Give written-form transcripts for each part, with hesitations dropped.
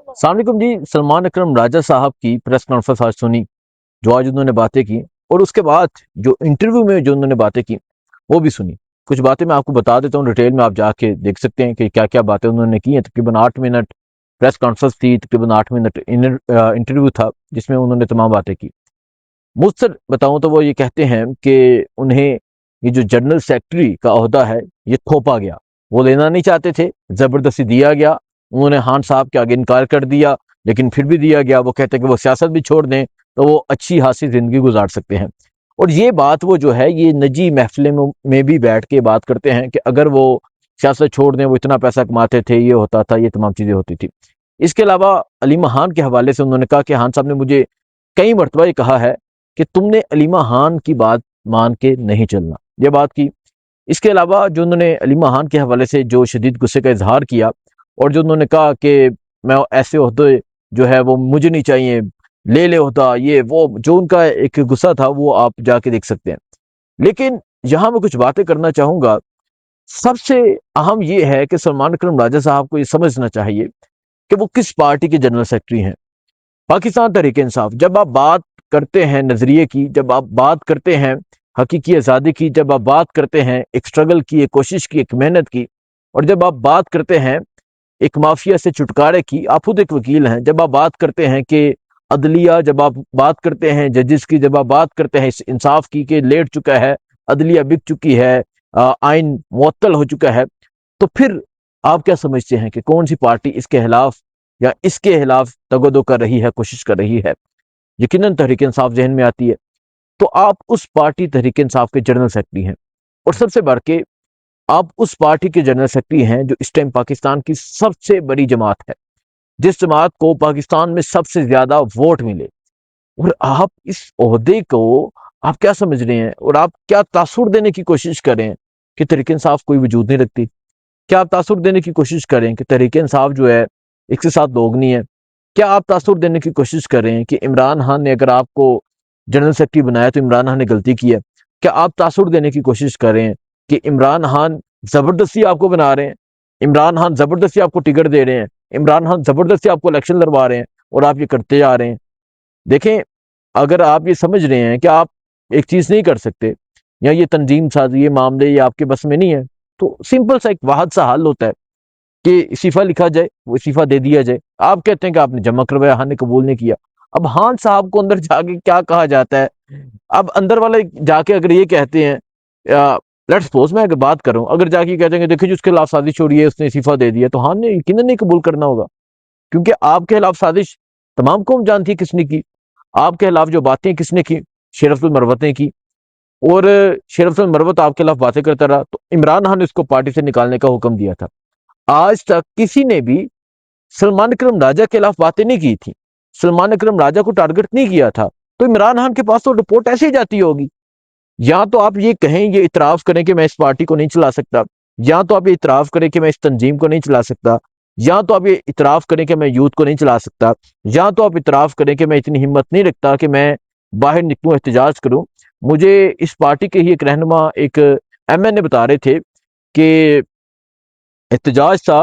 السلام علیکم جی۔ سلمان اکرم راجہ صاحب کی پریس کانفرنس آج سنی، جو آج انہوں نے باتیں کی، اور اس کے بعد جو انٹرویو میں جو انہوں نے باتیں کی وہ بھی سنی۔ کچھ باتیں میں آپ کو بتا دیتا ہوں ڈیٹیل میں، آپ جا کے دیکھ سکتے ہیں کہ کیا کیا باتیں انہوں نے کی ہیں۔ تقریباً 8 منٹ پریس کانفرنس تھی، تقریباً 8 منٹ انٹرویو تھا جس میں انہوں نے تمام باتیں کی۔ مختصر بتاؤں تو وہ یہ کہتے ہیں کہ انہیں یہ جو جنرل سیکرٹری کا عہدہ ہے یہ تھوپا گیا، وہ لینا نہیں چاہتے تھے، زبردستی دیا گیا۔ انہوں نے خان صاحب کے آگے انکار کر دیا، لیکن پھر بھی دیا گیا۔ وہ کہتے ہیں کہ وہ سیاست بھی چھوڑ دیں تو وہ اچھی خاصی زندگی گزار سکتے ہیں۔ اور یہ بات وہ جو ہے یہ نجی محفلیں میں بھی بیٹھ کے بات کرتے ہیں کہ اگر وہ سیاست چھوڑ دیں، وہ اتنا پیسہ کماتے تھے، یہ ہوتا تھا، یہ تمام چیزیں ہوتی تھی۔ اس کے علاوہ علیمہ خان کے حوالے سے انہوں نے کہا کہ خان صاحب نے مجھے کئی مرتبہ یہ کہا ہے کہ تم نے علیمہ خان کی بات مان کے نہیں چلنا، یہ بات کی۔ اس کے علاوہ جو انہوں نے علیمہ خان کے حوالے سے جو شدید غصے کا اظہار کیا، اور جو انہوں نے کہا کہ میں ایسے عہدے جو ہے وہ مجھے نہیں چاہیے، لے لے عہدہ، یہ وہ، جو ان کا ایک غصہ تھا وہ آپ جا کے دیکھ سکتے ہیں۔ لیکن یہاں میں کچھ باتیں کرنا چاہوں گا۔ سب سے اہم یہ ہے کہ سلمان اکرم راجہ صاحب کو یہ سمجھنا چاہیے کہ وہ کس پارٹی کے جنرل سیکرٹری ہیں۔ پاکستان تحریک انصاف، جب آپ بات کرتے ہیں نظریے کی، جب آپ بات کرتے ہیں حقیقی آزادی کی، جب آپ بات کرتے ہیں ایک سٹرگل کی، ایک کوشش کی، ایک محنت کی، اور جب آپ بات کرتے ہیں ایک مافیا سے چھٹکارے کی، آپ خود ایک وکیل ہیں، جب آپ بات کرتے ہیں کہ عدلیہ، جب آپ بات کرتے ہیں ججز کی، جب آپ بات کرتے ہیں انصاف کی کہ لیٹ چکا ہے، عدلیہ بک چکی ہے، آئین معطل ہو چکا ہے، تو پھر آپ کیا سمجھتے ہیں کہ کون سی پارٹی اس کے خلاف یا اس کے خلاف تگودو کر رہی ہے، کوشش کر رہی ہے؟ یقیناً تحریک انصاف ذہن میں آتی ہے۔ تو آپ اس پارٹی تحریک انصاف کے جنرل سیکرٹری ہیں، اور سب سے بڑھ کے آپ اس پارٹی کے جنرل سیکرٹری ہیں جو اس ٹائم پاکستان کی سب سے بڑی جماعت ہے، جس جماعت کو پاکستان میں سب سے زیادہ ووٹ ملے، اور آپ اس عہدے کو آپ کیا سمجھ رہے ہیں، اور آپ کیا تاثر دینے کی کوشش کریں کہ تحریک انصاف کوئی وجود نہیں رکھتی؟ کیا آپ تاثر دینے کی کوشش کریں کہ تحریک انصاف جو ہے ایک سے ساتھ لوگ نہیں ہے؟ کیا آپ تاثر دینے کی کوشش کریں کہ عمران خان نے اگر آپ کو جنرل سیکرٹری بنایا تو عمران خان نے غلطی کی ہے؟ کیا آپ تاثر دینے کی کوشش کریں کہ عمران خان زبردستی آپ کو بنا رہے ہیں، عمران خان زبردستی آپ کو ٹکٹ دے رہے ہیں، عمران خان زبردستی آپ کو الیکشن لڑوا رہے ہیں، اور آپ یہ کرتے جا رہے ہیں؟ دیکھیں، اگر آپ یہ سمجھ رہے ہیں کہ آپ ایک چیز نہیں کر سکتے، یا یہ تنظیم سازی، یہ معاملے یہ آپ کے بس میں نہیں ہے، تو سمپل سا ایک واحد سا حل ہوتا ہے کہ استعفیٰ لکھا جائے، وہ استعفیٰ دے دیا جائے۔ آپ کہتے ہیں کہ آپ نے جمع کروایا، خان نے قبول نہیں کیا۔ اب خان صاحب کو اندر جا کے کیا کہا جاتا ہے؟ اب اندر والے جا کے اگر یہ کہتے ہیں، لیٹ سپوز میں اگر بات کروں، اگر جا کے کہتے ہیں کہ دیکھیں جی اس کے خلاف سازش ہو رہی ہے، اس نے استعفیٰ دے دیا، تو خان نے یقیناً نہیں قبول کرنا ہوگا، کیونکہ آپ کے خلاف سازش تمام قوم جانتی ہے کس نے کی۔ آپ کے خلاف جو باتیں کس نے کی؟ شرف المروت نے کی، اور شرف المروت آپ کے خلاف باتیں کرتا رہا، تو عمران خان نے اس کو پارٹی سے نکالنے کا حکم دیا تھا۔ آج تک کسی نے بھی سلمان اکرم راجہ کے خلاف باتیں نہیں کی تھی، سلمان اکرم راجہ کو ٹارگٹ نہیں کیا تھا، تو عمران خان کے پاس تو رپورٹ ایسے ہی جاتی ہوگی۔ یا تو آپ یہ کہیں، یہ اعتراف کریں کہ میں اس پارٹی کو نہیں چلا سکتا، یا تو آپ یہ اعتراف کریں کہ میں اس تنظیم کو نہیں چلا سکتا، یا تو آپ یہ اعتراف کریں کہ میں یوتھ کو نہیں چلا سکتا، یا تو آپ اعتراف کریں کہ میں اتنی ہمت نہیں رکھتا کہ میں باہر نکلوں، احتجاج کروں۔ مجھے اس پارٹی کے ہی ایک رہنما، ایک ایم این اے بتا رہے تھے کہ احتجاج تھا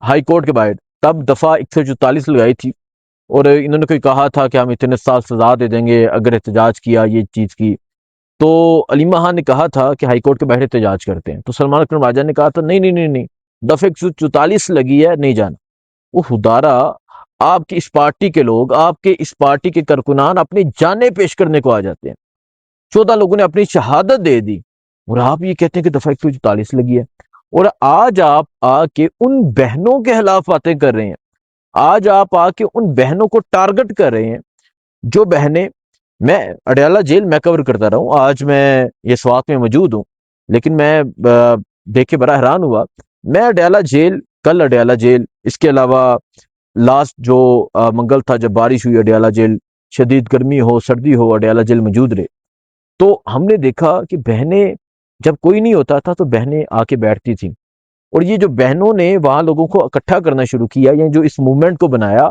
ہائی کورٹ کے باہر، تب دفعہ 144 لگائی تھی، اور انہوں نے کوئی کہا تھا کہ ہم اتنے سال سزا دے دیں گے اگر احتجاج کیا، یہ چیز کی۔ تو علیمہ خان نے کہا تھا کہ ہائی کورٹ کے باہر احتجاج کرتے ہیں، تو سلمان اکرم راجہ نے کہا تھا نہیں نہیں نہیں نہیں، دفعہ 144 لگی ہے، نہیں جانا۔ وہ خدارا، آپ کی اس پارٹی کے لوگ، آپ کے اس پارٹی کے کارکنان اپنی جانیں پیش کرنے کو آ جاتے ہیں۔ 14 لوگوں نے اپنی شہادت دے دی، اور آپ یہ کہتے ہیں کہ دفعہ 144 لگی ہے، اور آج آپ آ کے ان بہنوں کے خلاف باتیں کر رہے ہیں، آج آپ آ کے ان بہنوں کو ٹارگٹ کر رہے ہیں جو بہنیں، میں اڈیالہ جیل میں کور کرتا رہا ہوں، آج میں یہ سوات میں موجود ہوں، لیکن میں دیکھ کے بڑا حیران ہوا۔ میں اڈیالہ جیل، کل اڈیالہ جیل، اس کے علاوہ لاسٹ جو منگل تھا جب بارش ہوئی، اڈیالہ جیل، شدید گرمی ہو سردی ہو، اڈیالہ جیل موجود رہے، تو ہم نے دیکھا کہ بہنیں، جب کوئی نہیں ہوتا تھا تو بہنیں آ کے بیٹھتی تھیں، اور یہ جو بہنوں نے وہاں لوگوں کو اکٹھا کرنا شروع کیا، یا جو اس موومنٹ کو بنایا،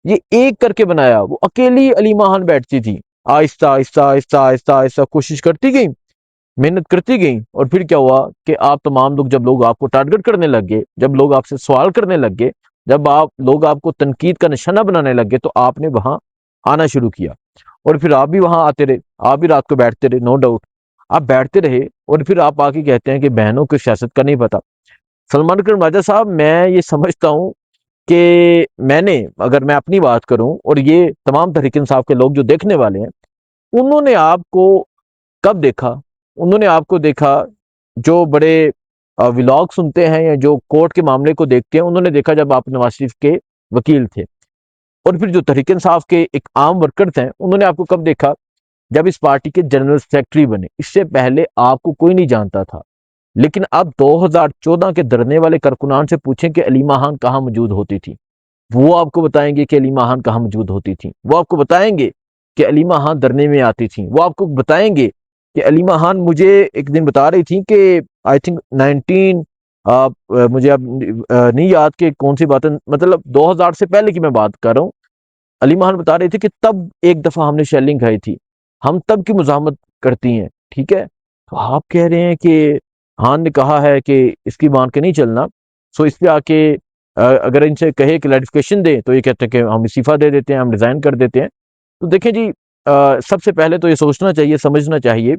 یہ ایک کر کے بنایا۔ وہ اکیلی علیمہ خان بیٹھتی تھی، آہستہ آہستہ آہستہ آہستہ آہستہ کوشش کرتی گئی، محنت کرتی گئی، اور پھر کیا ہوا کہ آپ تمام لوگ، جب لوگ آپ کو ٹارگٹ کرنے لگ گئے، جب لوگ آپ سے سوال کرنے لگ گئے، جب لوگ آپ کو تنقید کا نشانہ بنانے لگ گئے تو آپ نے وہاں آنا شروع کیا، اور پھر آپ بھی وہاں آتے رہے، آپ بھی رات کو بیٹھتے رہے، نو ڈاؤٹ آپ بیٹھتے رہے، اور پھر آپ آ کے کہتے ہیں کہ بہنوں کو سیاست کا نہیں پتا۔ سلمان اکرم راجہ صاحب، میں یہ سمجھتا ہوں کہ اگر میں اپنی بات کروں، اور یہ تمام تحریک انصاف کے لوگ جو دیکھنے والے ہیں، انہوں نے آپ کو کب دیکھا؟ انہوں نے آپ کو دیکھا جو بڑے ولاگ سنتے ہیں یا جو کورٹ کے معاملے کو دیکھتے ہیں، انہوں نے دیکھا جب آپ نواز شریف کے وکیل تھے۔ اور پھر جو تحریک انصاف کے ایک عام ورکر تھے، انہوں نے آپ کو کب دیکھا؟ جب اس پارٹی کے جنرل سیکرٹری بنے۔ اس سے پہلے آپ کو کوئی نہیں جانتا تھا، لیکن اب 2014 کے دھرنے والے کارکنان سے پوچھیں کہ علیمہ خان کہاں موجود ہوتی تھی، وہ آپ کو بتائیں گے کہ علیمہ خان کہاں موجود ہوتی تھی۔ وہ آپ کو بتائیں گے کہ علیمہ خان دھرنے میں آتی تھیں۔ وہ آپ کو بتائیں گے کہ علیمہ خان مجھے ایک دن بتا رہی تھی کہ آئی تھنک 19 مجھے اب نہیں یاد کہ کون سی بات ہے، مطلب 2000 سے پہلے کی میں بات کر رہا ہوں۔ علیمہ خان بتا رہی تھی کہ تب ایک دفعہ ہم نے شیلنگ کھائی تھی، ہم تب کی مزاحمت کرتی ہیں، ٹھیک ہے؟ تو آپ کہہ رہے ہیں کہ خان نے کہا ہے کہ اس کی مان کے نہیں چلنا، سو اس پہ آ کے اگر ان سے کہے کلیریفیکیشن دیں تو یہ کہتے ہیں کہ ہم استعفیٰ دے دیتے ہیں، ہم ریزائن کر دیتے ہیں۔ تو دیکھیں جی، سب سے پہلے تو یہ سوچنا چاہیے، سمجھنا چاہیے،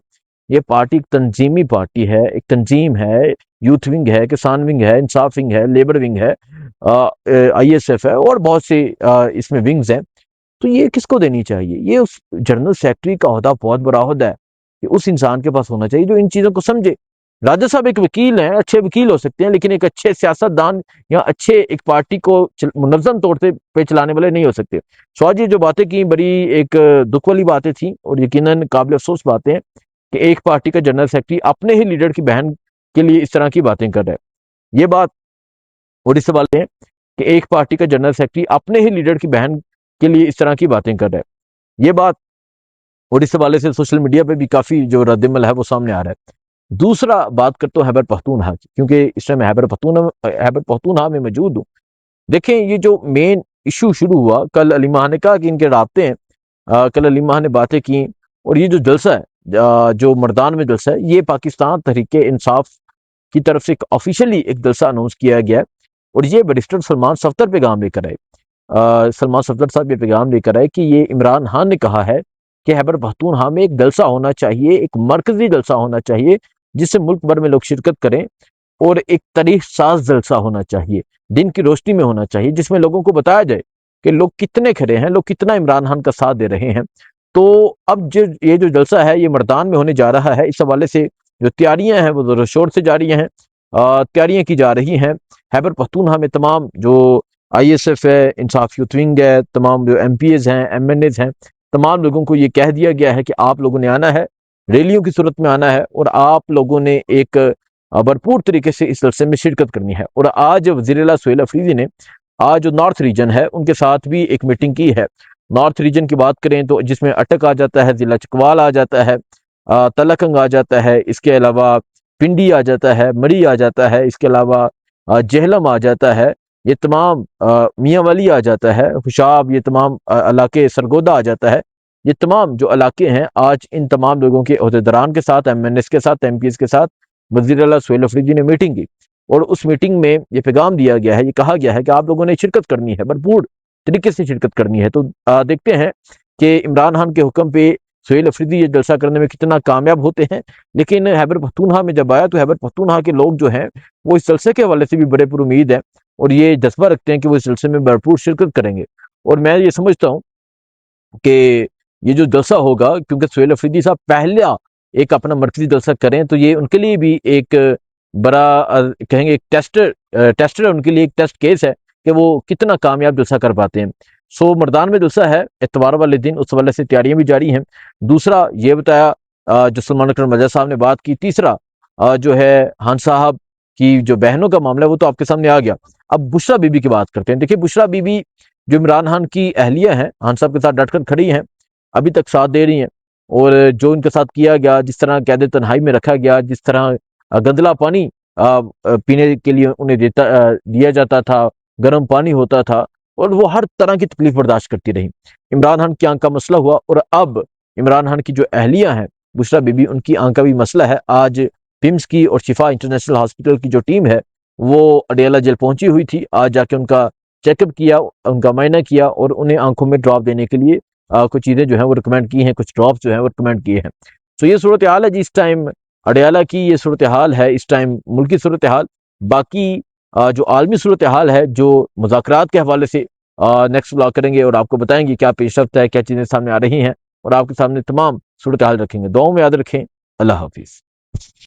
یہ پارٹی ایک تنظیمی پارٹی ہے، ایک تنظیم ہے، یوتھ ونگ ہے، کسان ونگ ہے، انصاف ونگ ہے، لیبر ونگ ہے، آئی ایس ایف ہے، اور بہت سے اس میں ونگز ہیں۔ تو یہ کس کو دینی چاہیے؟ یہ اس جنرل سیکرٹری کا عہدہ بہت بڑا عہدہ ہے، کہ اس انسان کے پاس ہونا چاہیے جو ان چیزوں کو سمجھے۔ راجہ صاحب ایک وکیل ہیں، اچھے وکیل ہو سکتے ہیں، لیکن ایک اچھے سیاست دان یا اچھے ایک پارٹی کو منظم طور پہ چلانے والے نہیں ہو سکتے۔ سواج یہ جو باتیں کی بڑی ایک دکھ والی باتیں تھیں، اور یقیناً قابل افسوس باتیں کہ ایک پارٹی کا جنرل سیکرٹری اپنے ہی لیڈر کی بہن کے لیے اس طرح کی باتیں کر رہا ہے۔ یہ بات، اور اس سوال ہے کہ ایک پارٹی کا جنرل سیکرٹری اپنے ہی لیڈر کی بہن کے لیے اس طرح کی باتیں کر رہا ہے، یہ بات، اور اس حوالے سے سوشل میڈیا پہ بھی کافی جو رد عمل ہے وہ سامنے آ رہا ہے۔ دوسرا بات کرتا ہوں خیبر پختونخوا کی، کیونکہ اس میں خیبر پختونخوا میں موجود ہوں۔ دیکھیں، یہ جو مین ایشو شروع ہوا، کل علیمہ خان نے کہا کہ ان کے رابطے ہیں، کل علیمہ خان نے باتیں کی، اور یہ جو جلسہ ہے، جو مردان میں جلسہ ہے، یہ پاکستان تحریک انصاف کی طرف سے آفیشلی ایک جلسہ اناؤنس کیا گیا ہے، اور یہ بیرسٹر سلمان صفدر پیغام لے کر آئے۔ سلمان صفدر صاحب یہ پیغام لے کر آئے کہ یہ عمران خان نے کہا ہے کہ خیبر پختونخوا میں ایک جلسہ ہونا چاہیے، ایک مرکزی جلسہ ہونا چاہیے، جس سے ملک بھر میں لوگ شرکت کریں، اور ایک تاریخ ساز جلسہ ہونا چاہیے، دن کی روشنی میں ہونا چاہیے، جس میں لوگوں کو بتایا جائے کہ لوگ کتنے کھڑے ہیں، لوگ کتنا عمران خان کا ساتھ دے رہے ہیں۔ تو اب یہ جو جلسہ ہے یہ مردان میں ہونے جا رہا ہے، اس حوالے سے جو تیاریاں ہیں وہ زور و شور سے جاری ہیں، تیاریاں کی جا رہی ہیں۔ خیبر پختونخوا میں تمام جو آئی ایس ایف ہے، انصاف یوتھ ونگ ہے، تمام جو ایم پی ایز ہیں، ایم این ایز ہیں، تمام لوگوں کو یہ کہہ دیا گیا ہے کہ آپ لوگوں نے آنا ہے، ریلیوں کی صورت میں آنا ہے، اور آپ لوگوں نے ایک بھرپور طریقے سے اس جلسے میں شرکت کرنی ہے۔ اور آج وزیر اعلیٰ سہیل افریدی نے آج جو نارتھ ریجن ہے ان کے ساتھ بھی ایک میٹنگ کی ہے۔ نارتھ ریجن کی بات کریں تو جس میں اٹک آ جاتا ہے، ضلع چکوال آ جاتا ہے، تلکنگ آ جاتا ہے، اس کے علاوہ پنڈی آ جاتا ہے، مری آ جاتا ہے، اس کے علاوہ جہلم آ جاتا ہے، یہ تمام میاں والی آ جاتا ہے، خوشاب، یہ تمام علاقے، سرگودا آ جاتا ہے۔ یہ تمام جو علاقے ہیں، آج ان تمام لوگوں کے عہدیداران کے ساتھ، ایم این ایس کے ساتھ، ایم پی ایس کے ساتھ وزیر اعلیٰ سہیل افریدی نے میٹنگ کی، اور اس میٹنگ میں یہ پیغام دیا گیا ہے، یہ کہا گیا ہے کہ آپ لوگوں نے شرکت کرنی ہے، بھرپور طریقے سے شرکت کرنی ہے۔ تو دیکھتے ہیں کہ عمران خان کے حکم پہ سہیل افریدی یہ جلسہ کرنے میں کتنا کامیاب ہوتے ہیں۔ لیکن خیبر پختونخوا میں جب آیا تو خیبر پختونخوا کے لوگ جو ہیں وہ اس جلسے کے حوالے سے بھی بڑے پر امید ہیں، اور یہ جذبہ رکھتے ہیں کہ وہ اس جلسے میں بھرپور شرکت کریں گے۔ اور میں یہ سمجھتا ہوں کہ یہ جو جلسہ ہوگا، کیونکہ سہیل افریدی صاحب پہلا ایک اپنا مرکزی جلسہ کریں، تو یہ ان کے لیے بھی ایک بڑا کہیں گے ایک ٹیسٹر ہے، ان کے لیے ایک ٹیسٹ کیس ہے کہ وہ کتنا کامیاب جلسہ کر پاتے ہیں۔ سو مردان میں جلسہ ہے اتوار والے دن، اس والے سے تیاریاں بھی جاری ہیں۔ دوسرا یہ بتایا جو سلمان اکرم راجہ صاحب نے بات کی۔ تیسرا جو ہے خان صاحب کی جو بہنوں کا معاملہ ہے وہ تو آپ کے سامنے آ گیا۔ اب بشرا بی بی کی بات کرتے ہیں۔ دیکھیے، بشرا بی بی جو عمران خان کی اہلیہ ہیں، خان صاحب کے ساتھ ڈٹ کر کھڑی ہیں، ابھی تک ساتھ دے رہی ہیں، اور جو ان کے ساتھ کیا گیا، جس طرح قید تنہائی میں رکھا گیا، جس طرح گندلا پانی پینے کے لیے انہیں دیا جاتا تھا، گرم پانی ہوتا تھا، اور وہ ہر طرح کی تکلیف برداشت کرتی رہی۔ عمران خان کی آنکھ کا مسئلہ ہوا، اور اب عمران خان کی جو اہلیہ ہیں بشرا بی بی، ان کی آنکھ کا بھی مسئلہ ہے۔ آج پمس کی اور شفا انٹرنیشنل ہاسپٹل کی جو ٹیم ہے وہ اڈیالہ جیل پہنچی ہوئی تھی، آج جا کے ان کا چیک اپ کیا، ان کا معائنہ کیا اور انہیں آنکھوں میں ڈراپ دینے کے لیے کچھ چیزیں جو ہیں وہ ریکمینڈ کی ہیں، کچھ ڈراپس جو ہیں وہ ریکمینڈ کیے ہیں۔ تو یہ صورتحال ہے جی اس ٹائم اڈیالہ کی، یہ صورتحال ہے اس ٹائم ملکی صورتحال۔ باقی جو عالمی صورتحال ہے، جو مذاکرات کے حوالے سے نیکسٹ بلاگ کریں گے اور آپ کو بتائیں گے کیا پیش رفت ہے، کیا چیزیں سامنے آ رہی ہیں، اور آپ کے سامنے تمام صورتحال رکھیں گے۔ دعاؤں میں یاد رکھیں۔ اللہ حافظ۔